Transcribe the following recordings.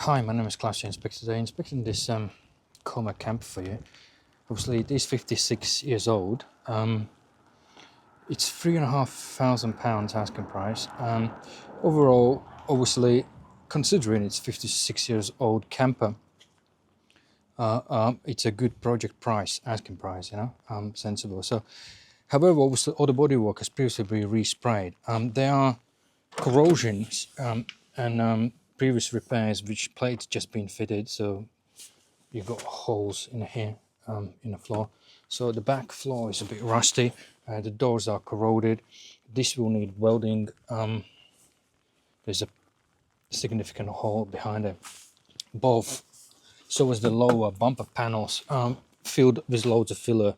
Hi, my name is Klavs, Inspector. Today inspecting this Coma camper for you. Obviously it is 56 years old. It's £3,500 asking price. Overall, obviously, considering it's 56 years old camper, it's a good project price, asking price, you know, sensible. So, however, obviously all the bodywork has previously been resprayed. There are corrosions and previous repairs which plates just been fitted, so you've got holes in here in the floor. So the back floor is a bit rusty, the doors are corroded. This will need welding. There's a significant hole behind it. Both, so is the lower bumper panels, filled with loads of filler.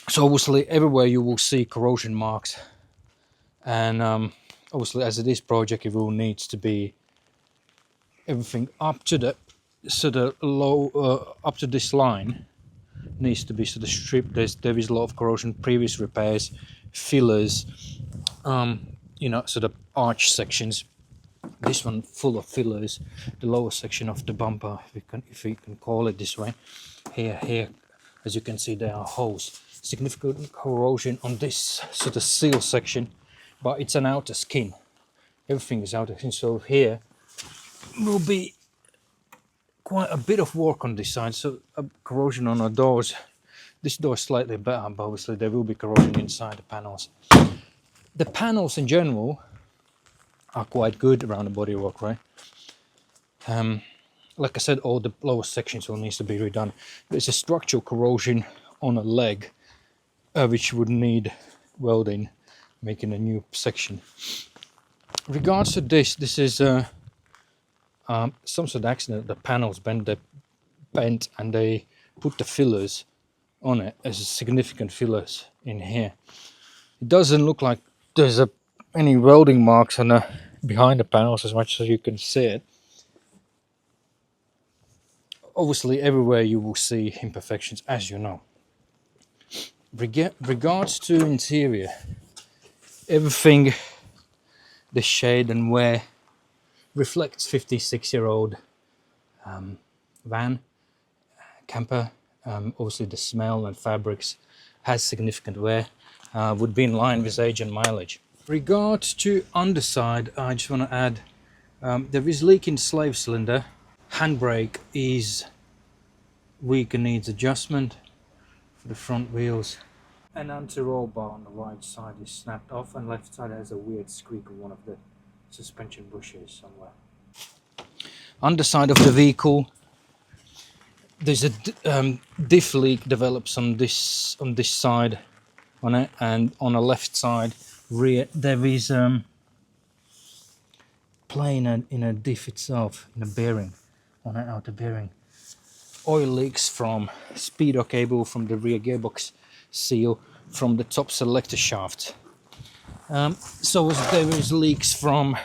So obviously everywhere you will see corrosion marks, and obviously as it is project, it will needs to be everything up to the low up to this line needs to be sort of stripped. There is a lot of corrosion, previous repairs, fillers, you know, sort of arch sections. This one full of fillers. The lower section of the bumper, if you can call it this way, here, as you can see, there are holes. Significant corrosion on this sort of seal section, but it's an outer skin. Everything is outer skin, so here will be quite a bit of work on this side. So corrosion on our doors. This door is slightly better, but obviously there will be corrosion inside the panels. The panels in general are quite good around the bodywork, right? Like I said, all the lower sections will need to be redone. There's a structural corrosion on a leg, which would need welding, making a new section. Regards to this is some sort of accident. The panels bent and they put the fillers on it as significant fillers in here. It doesn't look like there's any welding marks on behind the panels as much as you can see it. Obviously everywhere you will see imperfections, as you know. Regards to interior, everything, the shade and wear reflects 56-year-old van, camper. Obviously the smell and fabrics has significant wear, would be in line with age and mileage. Regards to underside, I just want to add, there is leak in slave cylinder. Handbrake is weak and needs adjustment for the front wheels. An anti-roll bar on the right side is snapped off, and left side has a weird squeak on one of the suspension bushes somewhere. Underside of the vehicle, there's a diff leak develops on this side on it, and on the left side rear there is play in a diff itself, in a bearing, on an outer bearing. Oil leaks from speedo cable, from the rear gearbox seal, from the top selector shaft. So there is leaks from,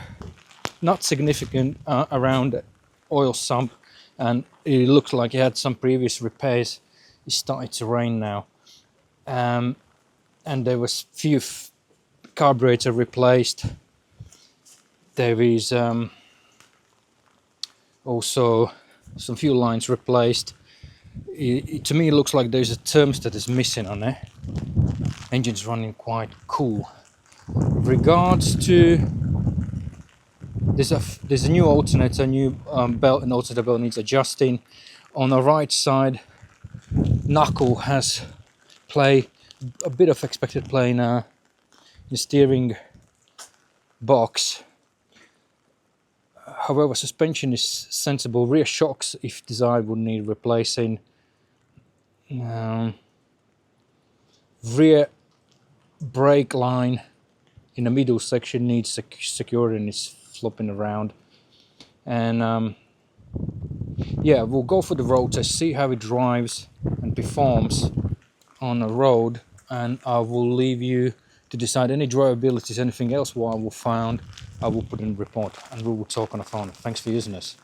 not significant, around the oil sump, and it looks like it had some previous repairs. It started to rain now, and there was few carburetor replaced. There is also some fuel lines replaced. To me it looks like there's a thermostat is missing on there. Engine's running quite cool. Regards to there's a new alternator, new belt, and alternator belt needs adjusting. On the right side, knuckle has play, a bit of expected play in the steering box. However, suspension is sensible. Rear shocks, if desired, would need replacing. Rear brake line in the middle section needs secured and is flopping around. And yeah, we'll go for the road test, see how it drives and performs on the road, and I will leave you to decide any drivability, anything else what I will find, I will put in the report, and we will talk on the phone. Thanks for using us.